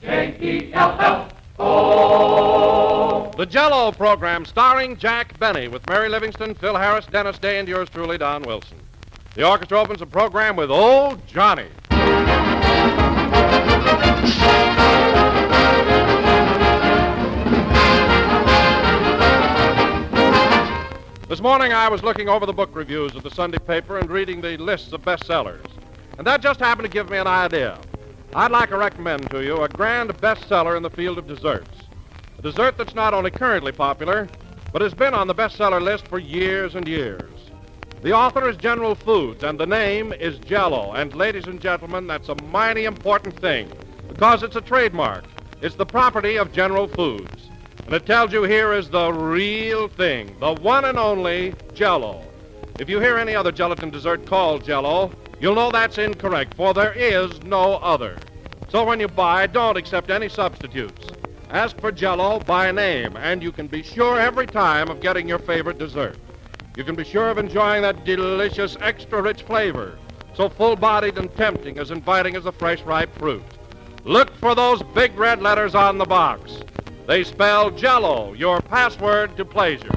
J-E-L-L-O. The Jell-O program starring Jack Benny with Mary Livingston, Phil Harris, Dennis Day, and yours truly, Don Wilson. The orchestra opens the program with Old Johnny. This morning I was looking over the book reviews of the Sunday paper and reading the lists of bestsellers. And that just happened to give me an idea. I'd like to recommend to you a grand bestseller in the field of desserts. A dessert that's not only currently popular, but has been on the bestseller list for years and years. The author is General Foods, and the name is Jell-O. And ladies and gentlemen, that's a mighty important thing, because it's a trademark. It's the property of General Foods. And it tells you here is the real thing, the one and only Jell-O. If you hear any other gelatin dessert called Jell-O, you'll know that's incorrect, for there is no other. So when you buy, don't accept any substitutes. Ask for Jell-O by name, and you can be sure every time of getting your favorite dessert. You can be sure of enjoying that delicious, extra-rich flavor, so full-bodied and tempting, as inviting as a fresh, ripe fruit. Look for those big red letters on the box. They spell Jell-O, your password to pleasure.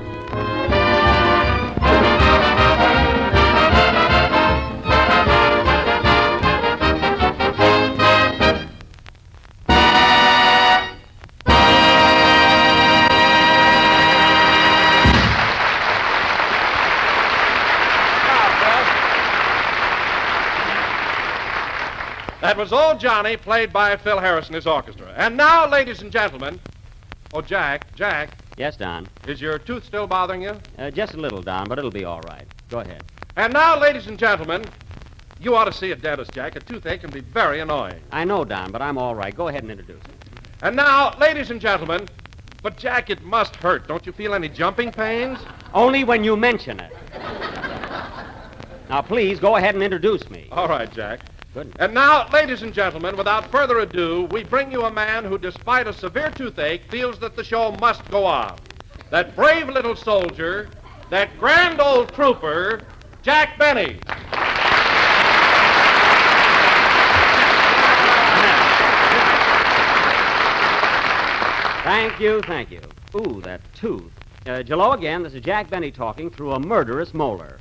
That was Old Johnny, played by Phil Harris and his orchestra. And now, ladies and gentlemen... Oh, Jack. Yes, Don. Is your tooth still bothering you? Just a little, Don, but it'll be all right. Go ahead. And now, ladies and gentlemen, you ought to see a dentist, Jack. A toothache can be very annoying. I know, Don, but I'm all right. Go ahead and introduce me. And now, ladies and gentlemen, but Jack, it must hurt. Don't you feel any jumping pains? Only when you mention it. Now, please, go ahead and introduce me. All right, Jack. Good. And now, ladies and gentlemen, without further ado, we bring you a man who, despite a severe toothache, feels that the show must go on. That brave little soldier, that grand old trooper, Jack Benny. Thank you. Ooh, that tooth. Jell-O again, this is Jack Benny talking through a murderous molar.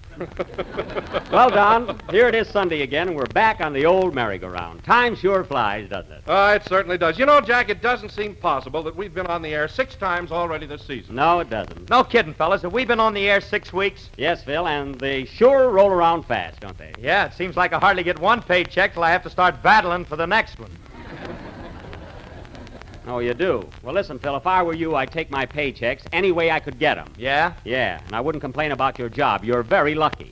Well, Don, here it is Sunday again, and we're back on the old merry-go-round. Time sure flies, doesn't it? It certainly does. You know, Jack, it doesn't seem possible that we've been on the air 6 times already this season. No, it doesn't. No kidding, fellas. Have we been on the air 6 weeks? Yes, Phil, and they sure roll around fast, don't they? Yeah, it seems like I hardly get one paycheck till I have to start battling for the next one. Oh, you do? Well, listen, Phil, if I were you, I'd take my paychecks any way I could get them. Yeah? Yeah, and I wouldn't complain about your job. You're very lucky.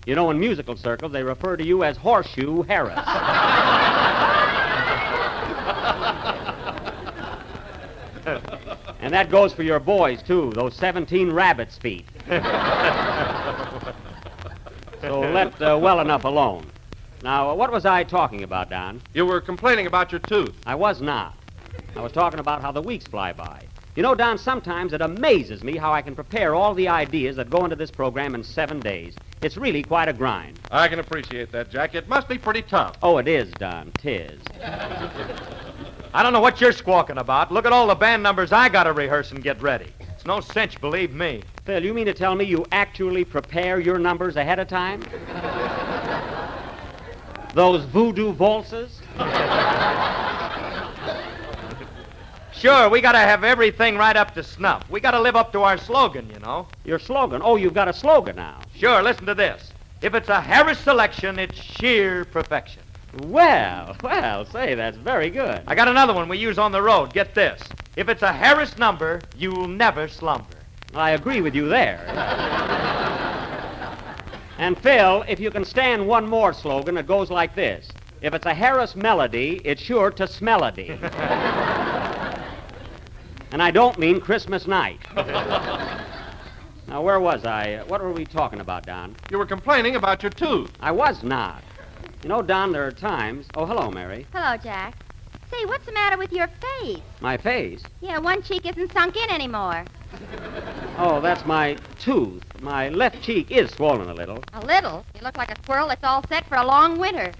You know, in musical circles, they refer to you as Horseshoe Harris. And that goes for your boys, too, those 17 rabbit's feet. So let well enough alone. Now, what was I talking about, Don? You were complaining about your tooth. I was not. I was talking about how the weeks fly by. You know, Don, sometimes it amazes me how I can prepare all the ideas that go into this program in 7 days. It's really quite a grind. I can appreciate that, Jack. It must be pretty tough. Oh, it is, Don. 'Tis. I don't know what you're squawking about. Look at all the band numbers I got to rehearse and get ready. It's no cinch, believe me. Phil, you mean to tell me you actually prepare your numbers ahead of time? Those voodoo valses? Sure, we got to have everything right up to snuff. We got to live up to our slogan, you know. Your slogan? Oh, you've got a slogan now. Sure, listen to this. If it's a Harris selection, it's sheer perfection. Well, say, that's very good. I got another one we use on the road. Get this. If it's a Harris number, you'll never slumber. I agree with you there. And, Phil, if you can stand one more slogan, it goes like this. If it's a Harris melody, it's sure to smell-a-dee. And I don't mean Christmas night. Now, where was I? What were we talking about, Don? You were complaining about your tooth. I was not. You know, Don, there are times... Oh, hello, Mary. Hello, Jack. Say, what's the matter with your face? My face? Yeah, one cheek isn't sunk in anymore. Oh, that's my tooth. My left cheek is swollen a little. A little? You look like a squirrel that's all set for a long winter.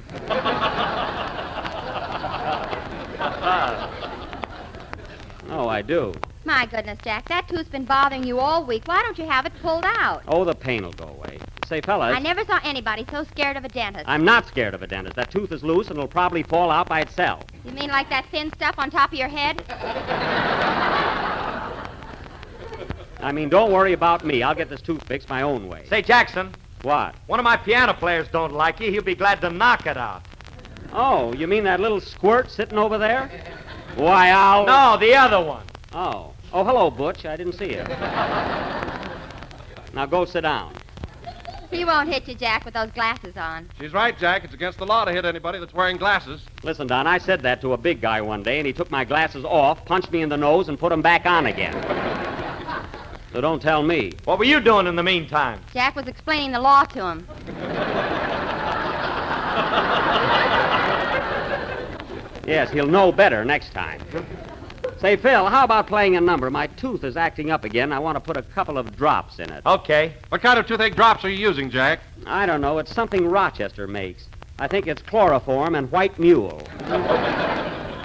Oh, I do. My goodness, Jack, that tooth's been bothering you all week. Why don't you have it pulled out? Oh, the pain will go away. Say, fellas. I never saw anybody so scared of a dentist. I'm not scared of a dentist. That tooth is loose and it'll probably fall out by itself. You mean like that thin stuff on top of your head? I mean, don't worry about me. I'll get this tooth fixed my own way. Say, Jackson, What? one of my piano players don't like you. He'll be glad to knock it out. Oh, you mean that little squirt sitting over there? Why, I'll... No, the other one. Oh. Oh, hello, Butch. I didn't see you. Now go sit down. He won't hit you, Jack, with those glasses on. She's right, Jack. It's against the law to hit anybody that's wearing glasses. Listen, Don, I said that to a big guy one day, and he took my glasses off, punched me in the nose, and put them back on again. So don't tell me. What were you doing in the meantime? Jack was explaining the law to him. Yes, he'll know better next time. Say, Phil, how about playing a number? My tooth is acting up again. I want to put a couple of drops in it. Okay. What kind of toothache drops are you using, Jack? I don't know. It's something Rochester makes. I think it's chloroform and white mule.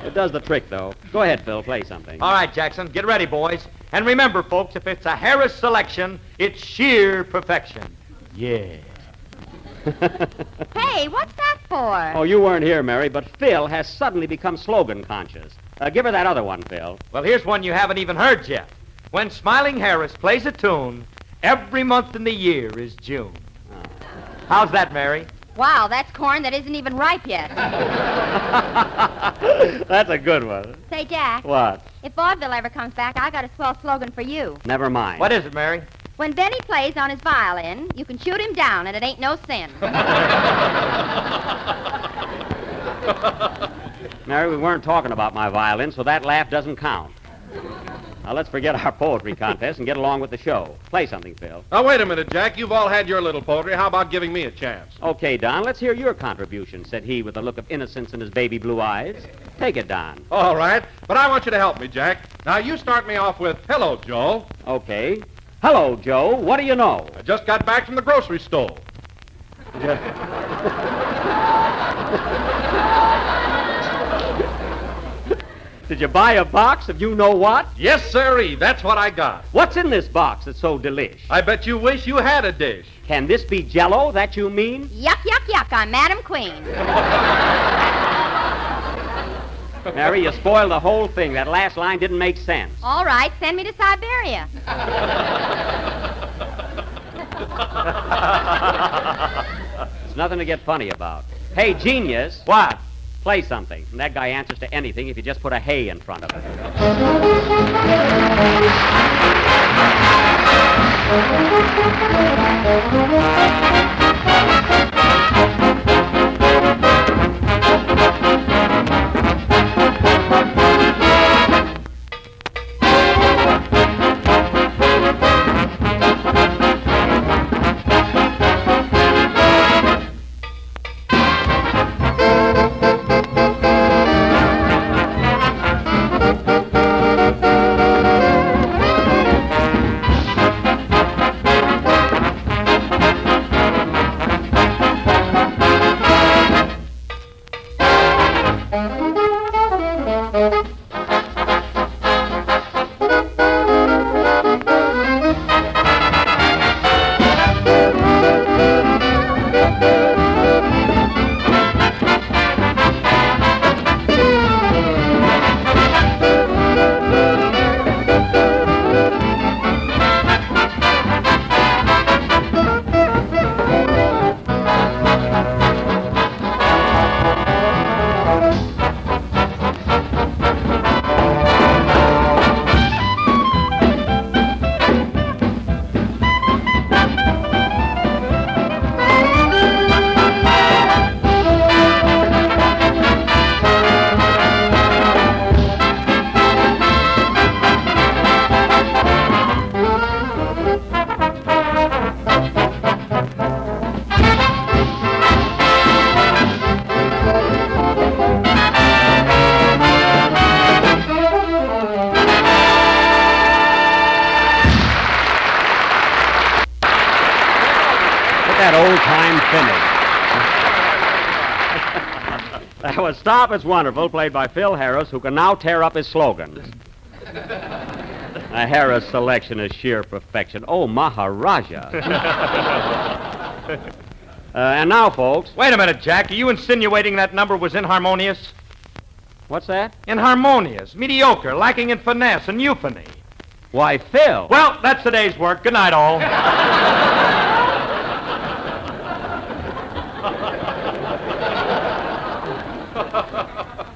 It does the trick, though. Go ahead, Phil. Play something. All right, Jackson. Get ready, boys. And remember, folks, if it's a Harris selection, it's sheer perfection. Yeah. Hey, what's that for? Oh, you weren't here, Mary, but Phil has suddenly become slogan conscious. Give her that other one, Phil. Well, here's one you haven't even heard yet. When Smiling Harris plays a tune, every month in the year is June. Oh. How's that, Mary? Wow, that's corn that isn't even ripe yet. That's a good one. Say, Jack, What? if vaudeville ever comes back, I got a swell slogan for you. Never mind. What is it, Mary? When Benny plays on his violin, you can shoot him down, and it ain't no sin. Mary, we weren't talking about my violin, so that laugh doesn't count. Now, let's forget our poetry contest and get along with the show. Play something, Phil. Now, wait a minute, Jack. You've all had your little poetry. How about giving me a chance? Okay, Don, let's hear your contribution, said he with a look of innocence in his baby blue eyes. Take it, Don. All right. But I want you to help me, Jack. Now, you start me off with, "Hello, Joe. Okay. Hello, Joe. What do you know? I just got back from the grocery store." Did you buy a box of you know what? Yes, sirree. That's what I got. What's in this box that's so delish? I bet you wish you had a dish. Can this be Jell-O, that you mean? Yuck, yuck, yuck, I'm Madam Queen. Mary, you spoiled the whole thing. That last line didn't make sense. All right, send me to Siberia. There's nothing to get funny about. Hey, genius. What? Play something. And that guy answers to anything if you just put a hey in front of it. That That was Stop It's Wonderful, played by Phil Harris, who can now tear up his slogans. A Harris selection is sheer perfection. Oh, Maharaja. And now, folks... Wait a minute, Jack. Are you insinuating that number was inharmonious? What's that? Inharmonious, mediocre, lacking in finesse and euphony. Why, Phil. Well, that's the day's work. Good night, all.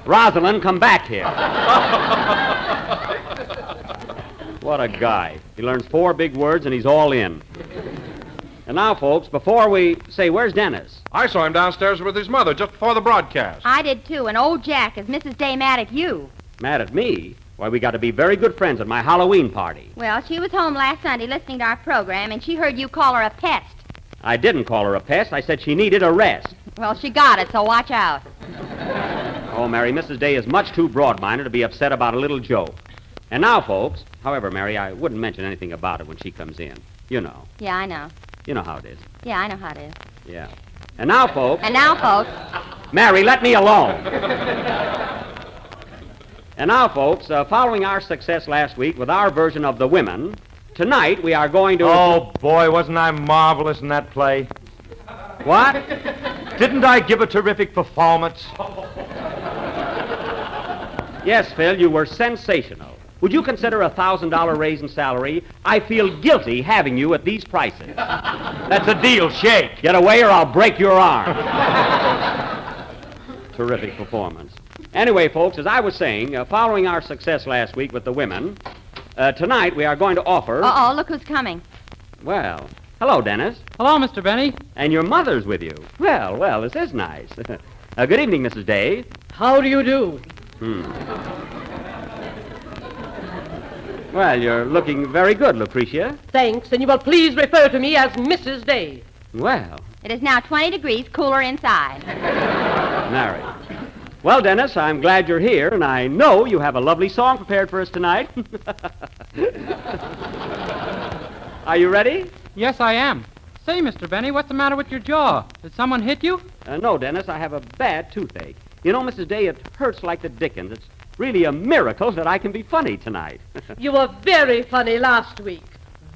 Rosalind, come back here. What a guy. He learns 4 big words and he's all in. And now, folks, before we say, where's Dennis? I saw him downstairs with his mother just before the broadcast. I did, too, and old Jack is Mrs. Day mad at you. Mad at me? Why, we got to be very good friends at my Halloween party. Well, she was home last Sunday listening to our program, and she heard you call her a pest. I didn't call her a pest. I said she needed a rest. Well, she got it, so watch out. Oh, Mary, Mrs. Day is much too broad-minded to be upset about a little joke. And now, folks, however, Mary, I wouldn't mention anything about it when she comes in. You know. Yeah, I know. You know how it is. Yeah, I know how it is. Yeah. And now, folks... And now, folks... Mary, let me alone. And now, folks, following our success last week with our version of The Women, tonight we are going to... Oh, boy, wasn't I marvelous in that play? What? Didn't I give a terrific performance? Yes, Phil, you were sensational. Would you consider a $1,000 raise in salary? I feel guilty having you at these prices. That's a deal. Shake. Get away or I'll break your arm. Terrific performance. Anyway, folks, as I was saying, following our success last week with The Women, tonight we are going to offer... Uh-oh, look who's coming. Well, hello, Dennis. Hello, Mr. Benny. And your mother's with you. Well, this is nice. Good evening, Mrs. Day. How do you do? Well, you're looking very good, Lucretia. Thanks, and you will please refer to me as Mrs. Day. Well, It is now 20 degrees cooler inside. Mary. Well, Dennis, I'm glad you're here, and I know you have a lovely song prepared for us tonight. Are you ready? Yes, I am. Say, Mr. Benny, what's the matter with your jaw? Did someone hit you? No, Dennis, I have a bad toothache. You know, Mrs. Day, it hurts like the dickens. It's really a miracle that I can be funny tonight. You were very funny last week.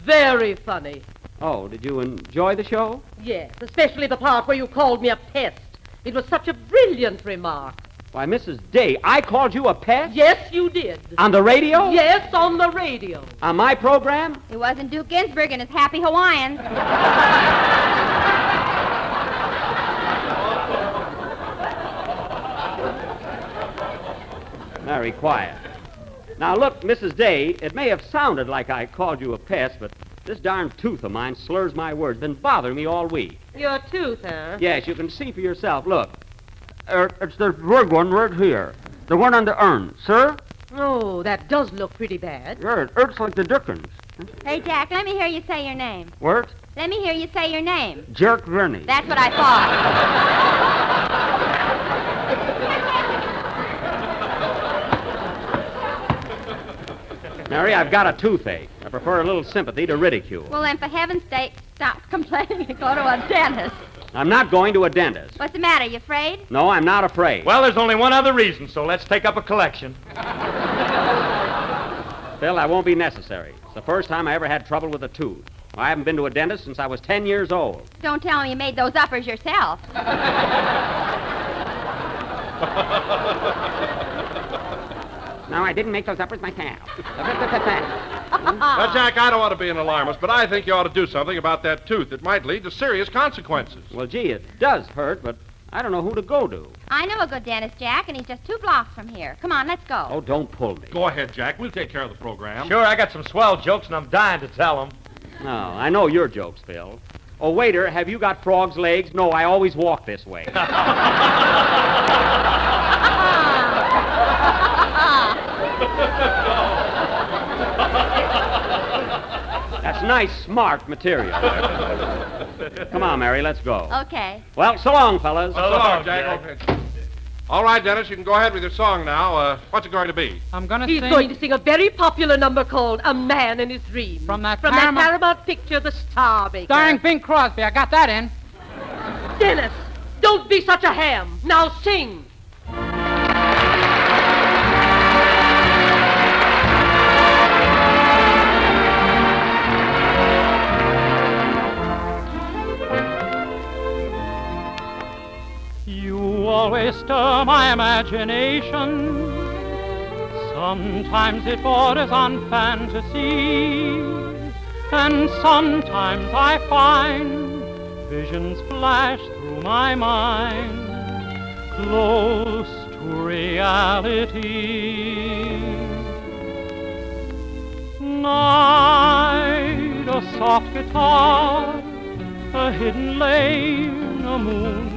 Very funny. Oh, did you enjoy the show? Yes, especially the part where you called me a pest. It was such a brilliant remark. Why, Mrs. Day, I called you a pest? Yes, you did. On the radio? Yes, on the radio. On my program? It wasn't Duke Ginsburg and his Happy Hawaiians. Very quiet. Now, look, Mrs. Day, it may have sounded like I called you a pest, but this darn tooth of mine slurs my words. Been bothering me all week. Your tooth, huh? Yes, you can see for yourself. Look. It's the big one right here. The one on the urn. Sir? Oh, that does look pretty bad. Yeah, it hurts like the dickens. Hey, Jack, let me hear you say your name. What? Let me hear you say your name. Jerk Rennie. That's what I thought. Mary, I've got a toothache. I prefer a little sympathy to ridicule. Well, then, for heaven's sake, stop complaining and go to a dentist. I'm not going to a dentist. What's the matter? You afraid? No, I'm not afraid. Well, there's only one other reason, so let's take up a collection. Phil, that won't be necessary. It's the first time I ever had trouble with a tooth. I haven't been to a dentist since I was 10 years old. Don't tell me you made those uppers yourself. No, I didn't make those uppers myself. Now, Jack, I don't want to be an alarmist, but I think you ought to do something about that tooth. It might lead to serious consequences. Well, gee, it does hurt, but I don't know who to go to. I know a good dentist, Jack, and he's just 2 blocks from here. Come on, let's go. Oh, don't pull me. Go ahead, Jack. We'll take care of the program. Sure, I got some swell jokes, and I'm dying to tell them. No, I know your jokes, Phil. Oh, waiter, have you got frog's legs? No, I always walk this way. That's nice, smart material. Come on, Mary, let's go. Okay. Well, so long, fellas. So long, Jack. Okay. All right, Dennis, you can go ahead with your song now. What's it going to be? I'm going to He's sing... going to sing a very popular number called A Man in His Dream. From that From Paramount- that Paramount picture, The Star Maker. Starring Bing Crosby. I got that in. Dennis, don't be such a ham. Now sing. sister, my imagination. Sometimes it borders on fantasy, and sometimes I find visions flash through my mind, close to reality. Night, a soft guitar, a hidden lane, a moon,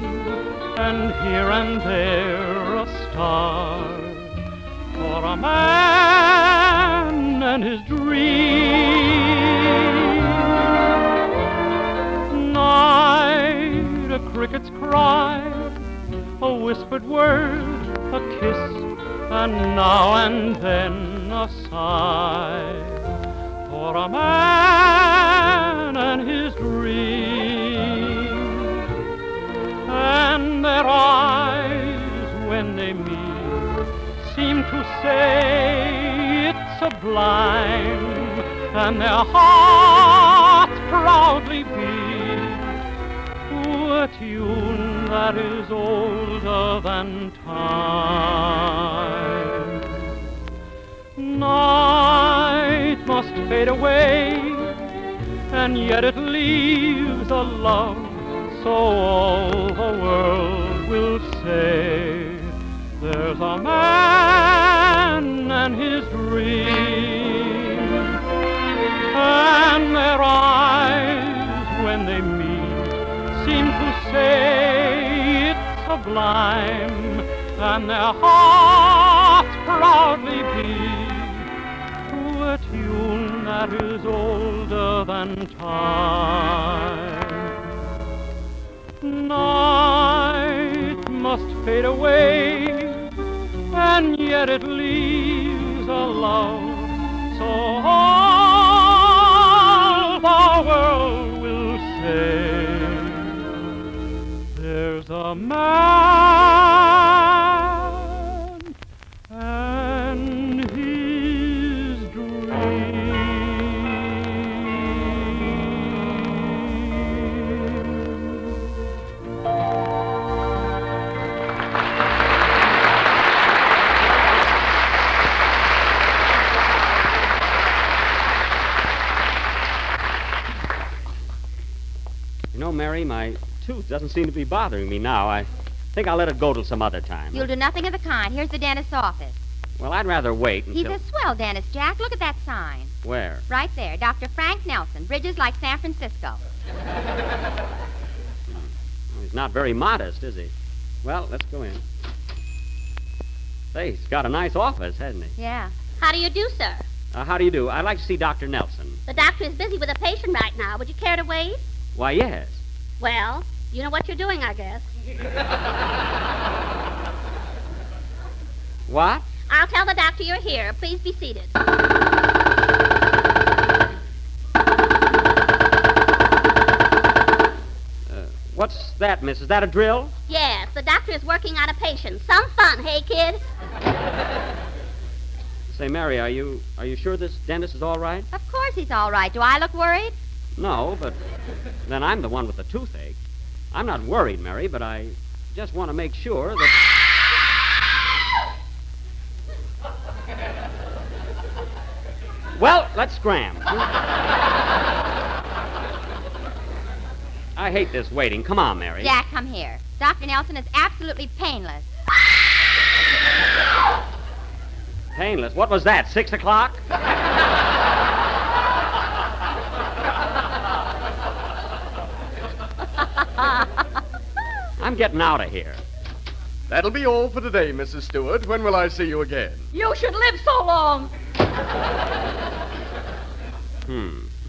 and here and there a star, for a man and his dream. Night, a cricket's cry, a whispered word, a kiss, and now and then a sigh, for a man and his dream. And their eyes, when they meet, seem to say it's sublime, and their hearts proudly beat to a tune that is older than time. Night must fade away, and yet it leaves a love, so all the world will say there's a man and his dream. And their eyes, when they meet, seem to say it's sublime, and their hearts proudly beat to a tune that is older than time. Night must fade away, and yet it leaves a love, so all the world will say there's a man and his dream. You know, Mary, my tooth doesn't seem to be bothering me now. I think I'll let it go till some other time. You'll do nothing of the kind. Here's the dentist's office. Well, I'd rather wait until... He's a swell dentist, Jack. Look at that sign. Where? Right there. Dr. Frank Nelson. Bridges like San Francisco. He's not very modest, is he? Well, let's go in. Say, he's got a nice office, hasn't he? Yeah. How do you do, sir? How do you do? I'd like to see Dr. Nelson. The doctor is busy with a patient right now. Would you care to wait? Why, yes. Well, you know what you're doing, I guess. What? I'll tell the doctor you're here. Please be seated. What's that, miss? Is that a drill? Yes, the doctor is working on a patient. Some fun, hey, kid? Say, Mary, are you sure this dentist is all right? Of course he's all right. Do I look worried? No, but then I'm the one with the toothache. I'm not worried, Mary, but I just want to make sure that... Well, let's scram. I hate this waiting. Come on, Mary. Jack, come here. Dr. Nelson is absolutely painless. Painless. What was that, 6 o'clock? I'm getting out of here. That'll be all for today, Mrs. Stewart. When will I see you again? You should live so long.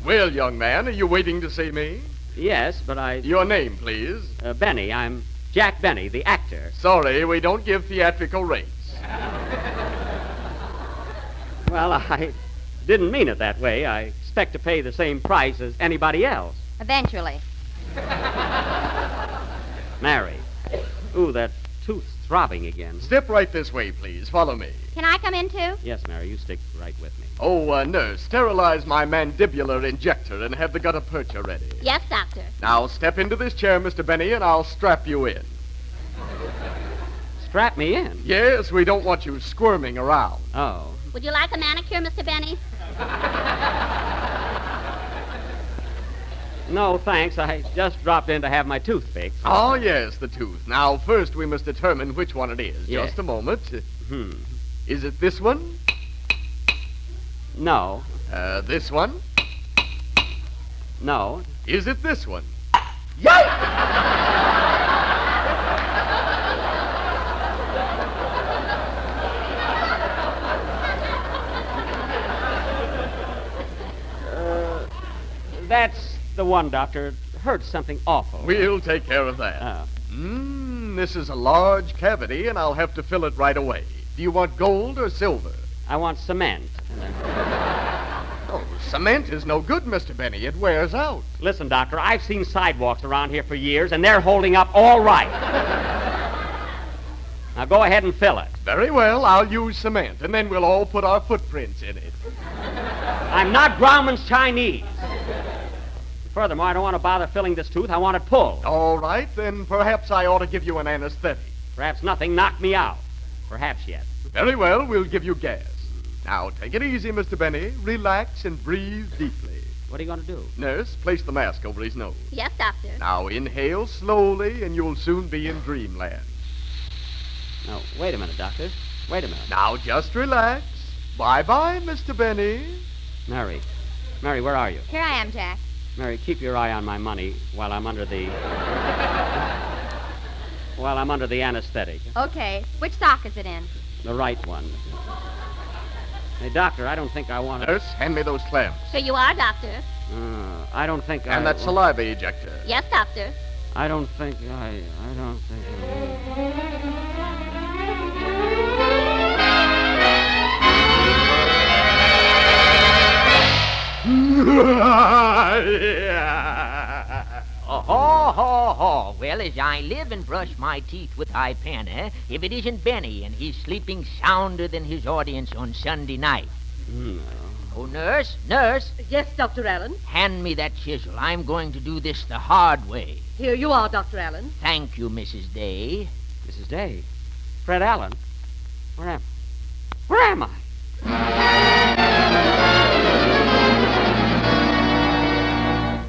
Well, young man, are you waiting to see me? Yes, but I... Your name, please. Benny. I'm Jack Benny, the actor. Sorry, we don't give theatrical rates. Well, I didn't mean it that way. I expect to pay the same price as anybody else. Eventually. Mary. Ooh, that tooth's throbbing again. Step right this way, please. Follow me. Can I come in, too? Yes, Mary, you stick right with me. Oh, nurse, sterilize my mandibular injector and have the gutta percha ready. Yes, doctor. Now, step into this chair, Mr. Benny, and I'll strap you in. Strap me in. Yes, we don't want you squirming around. Oh. Would you like a manicure, Mr. Benny? No, thanks. I just dropped in to have my tooth fixed. Oh, yes, the tooth. Now, first we must determine which one it is. Yeah. Just a moment. Hmm. Is it this one? No. This one? No. Is it this one? That's the one, Doctor. It hurts something awful. We'll take care of that. Oh. This is a large cavity, and I'll have to fill it right away. Do you want gold or silver? I want cement. Oh, cement is no good, Mr. Benny. It wears out. Listen, Doctor, I've seen sidewalks around here for years, and they're holding up all right. Now go ahead and fill it. Very well, I'll use cement, and then we'll all put our footprints in it. I'm not Grauman's Chinese. Furthermore, I don't want to bother filling this tooth. I want it pulled. All right, then perhaps I ought to give you an anesthetic. Perhaps nothing knocked me out. Perhaps yet. Very well, we'll give you gas. Now, take it easy, Mr. Benny. Relax and breathe deeply. What are you going to do? Nurse, place the mask over his nose. Yes, doctor. Now, inhale slowly, and you'll soon be in dreamland. No, wait a minute, Doctor. Wait a minute. Now, just relax. Bye-bye, Mr. Benny. Mary. Mary, where are you? Here I am, Jack. Mary, keep your eye on my money while I'm under the... while I'm under the anesthetic. Okay. Which sock is it in? The right one. Hey, Doctor, I don't think I want to... Nurse, hand me those clamps. Here you are, doctor. I don't think And that saliva ejector. Yes, doctor. I don't think I don't think... Oh. Well, as I live and brush my teeth with high panna, if it isn't Benny and he's sleeping sounder than his audience on Sunday night. Oh, nurse, Yes, Dr. Allen. hand me that chisel. I'm going to do this the hard way. Here you are, Dr. Allen. Thank you, Mrs. Day. Mrs. Day? Fred Allen? Where am I?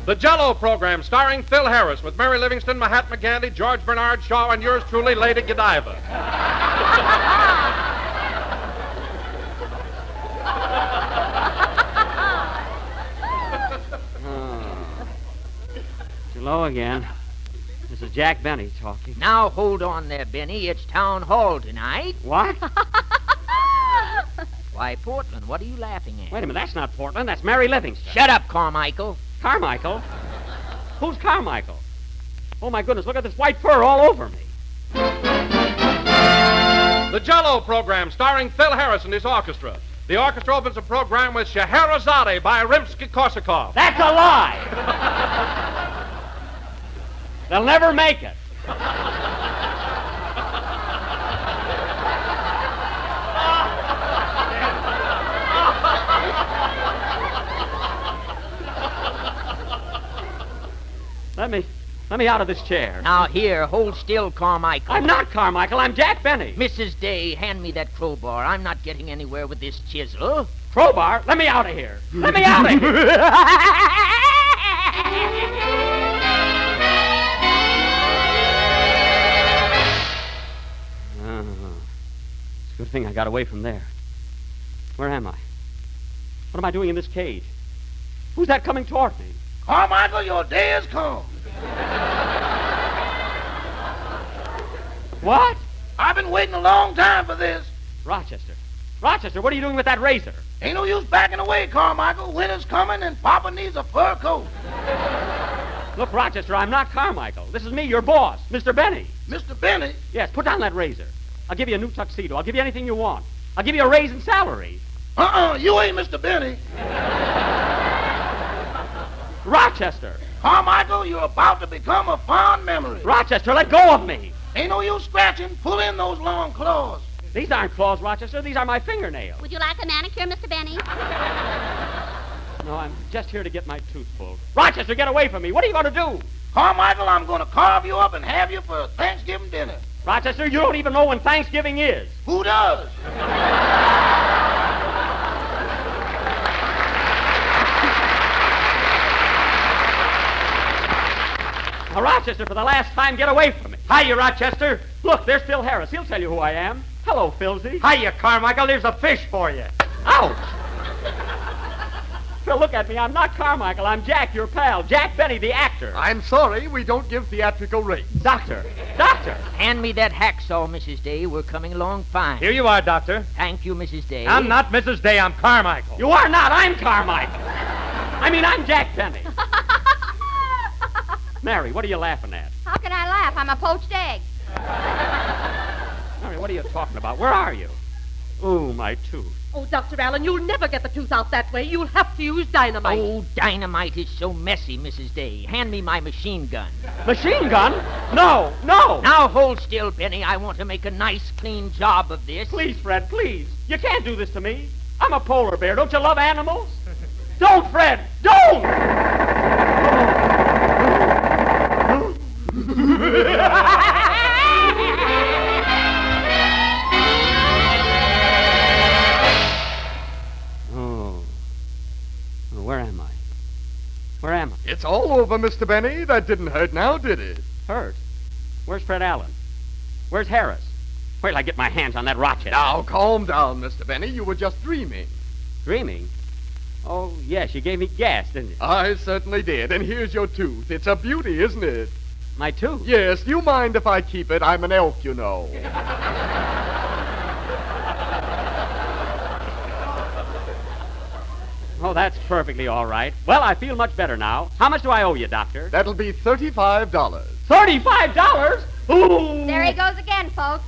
The Jell-O program starring Phil Harris with Mary Livingston, Mahatma Gandhi, George Bernard Shaw, and yours truly, Lady Godiva. Hello again. This is Jack Benny talking. Now, hold on there, Benny. It's town hall tonight. What? Why, Portland, what are you laughing at? Wait a minute, that's not Portland. That's Mary Livingston. Shut up, Carmichael. Carmichael? Who's Carmichael? Oh, my goodness, look at this white fur all over me. The Jell-O program starring Phil Harris and his orchestra. The orchestra opens the program with Scheherazade by Rimsky-Korsakov. That's a lie! They'll never make it. Let me out of this chair. Now, here, hold still, Carmichael. I'm not Carmichael. I'm Jack Benny. Mrs. Day, hand me that crowbar. I'm not getting anywhere with this chisel. Crowbar? Let me out of here. Let me out of here. It's a good thing I got away from there. Where am I? What am I doing in this cage? Who's that coming toward me? Carmichael, your day has come. What? I've been waiting a long time for this. Rochester, what are you doing with that razor? Ain't no use backing away, Carmichael. Winter's coming and Papa needs a fur coat. Look, Rochester, I'm not Carmichael. This is me, your boss, Mr. Benny. Mr. Benny? Yes, put down that razor. I'll give you a new tuxedo. I'll give you anything you want. I'll give you a raise in salary. You ain't Mr. Benny. Rochester. Carmichael, you're about to become a fond memory. Rochester, let go of me. Ain't no use scratching. Pull in those long claws. These aren't claws, Rochester. These are my fingernails. Would you like a manicure, Mr. Benny? No, I'm just here to get my tooth pulled. Rochester, get away from me. What are you going to do? Carmichael, I'm going to carve you up and have you for Thanksgiving dinner. Rochester, you don't even know when Thanksgiving is. Who does? Now, Rochester, for the last time, get away from me. Hiya, Rochester. Look, there's Phil Harris. He'll tell you who I am. Hello, Philsy. Hiya, Carmichael. There's a fish for you. Ouch! Phil, look at me. I'm not Carmichael. I'm Jack, your pal. Jack Benny, the actor. I'm sorry, we don't give theatrical rates. Doctor. Hand me that hacksaw, Mrs. Day. We're coming along fine. Here you are, Doctor. Thank you, Mrs. Day. I'm not Mrs. Day. I'm Carmichael. You are not. I'm Carmichael. I'm Jack Benny. Mary, what are you laughing at? How can I laugh? I'm a poached egg. Mary, what are you talking about? Where are you? Ooh, my tooth. Oh, Dr. Allen, you'll never get the tooth out that way. You'll have to use dynamite. Oh, dynamite is so messy, Mrs. Day. Hand me my machine gun. Machine gun? No. Now hold still, Benny. I want to make a nice, clean job of this. Please, Fred, please. You can't do this to me. I'm a polar bear. Don't you love animals? Don't, Fred! Don't! Where am I? It's all over, Mr. Benny. That didn't hurt now, did it? Hurt? Where's Fred Allen? Where's Harris? Wait till I get my hands on that Rochester. Now, calm down, Mr. Benny. You were just dreaming. Dreaming? Oh, yes, you gave me gas, didn't you? I certainly did. And here's your tooth. It's a beauty, isn't it? My tooth? Yes. Do you mind if I keep it? I'm an elf, you know. Oh, that's perfectly all right. Well, I feel much better now. How much do I owe you, Doctor? That'll be $35. $35? Ooh! There he goes again, folks.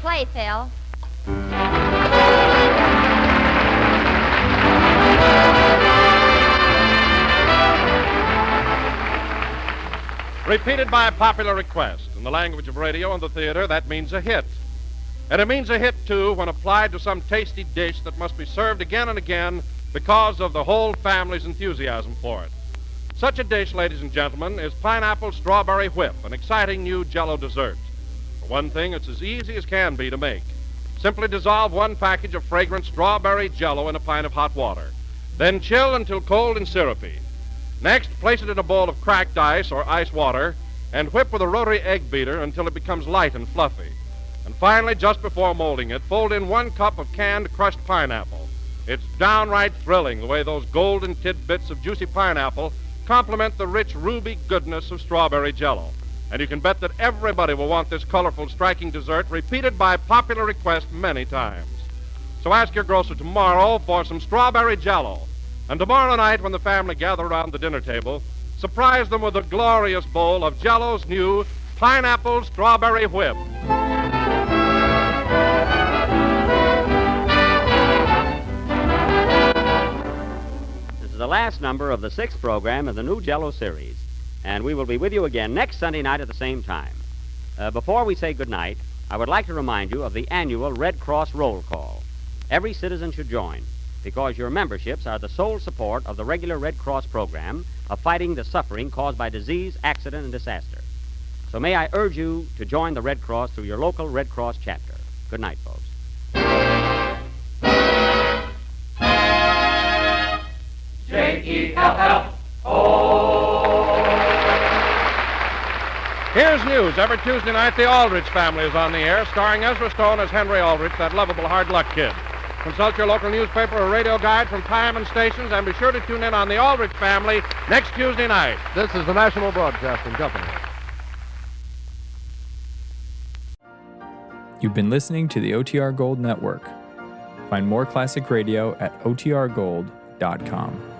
Play, Phil. Repeated by popular request. In the language of radio and the theater, that means a hit. And it means a hit, too, when applied to some tasty dish that must be served again and again because of the whole family's enthusiasm for it. Such a dish, ladies and gentlemen, is pineapple strawberry whip, an exciting new Jell-O dessert. For one thing, it's as easy as can be to make. Simply dissolve 1 package of fragrant strawberry Jell-O in a pint of hot water. Then chill until cold and syrupy. Next, place it in a bowl of cracked ice or ice water and whip with a rotary egg beater until it becomes light and fluffy. And finally, just before molding it, fold in 1 cup of canned crushed pineapple. It's downright thrilling the way those golden tidbits of juicy pineapple complement the rich ruby goodness of strawberry Jell-O. And you can bet that everybody will want this colorful, striking dessert repeated by popular request many times. So ask your grocer tomorrow for some strawberry Jell-O. And tomorrow night, when the family gather around the dinner table, surprise them with a glorious bowl of Jell-O's new pineapple strawberry whip. This is the last number of the 6th program of the new Jell-O series, and we will be with you again next Sunday night at the same time. Before we say goodnight, I would like to remind you of the annual Red Cross roll call. Every citizen should join, because your memberships are the sole support of the regular Red Cross program of fighting the suffering caused by disease, accident, and disaster. So may I urge you to join the Red Cross through your local Red Cross chapter. Good night, folks. Here's news. Every Tuesday night, the Aldrich family is on the air, starring Ezra Stone as Henry Aldrich, that lovable hard-luck kid. Consult your local newspaper or radio guide from time and stations, and be sure to tune in on the Aldrich family next Tuesday night. This is the National Broadcasting Company. You've been listening to the OTR Gold Network. Find more classic radio at otrgold.com.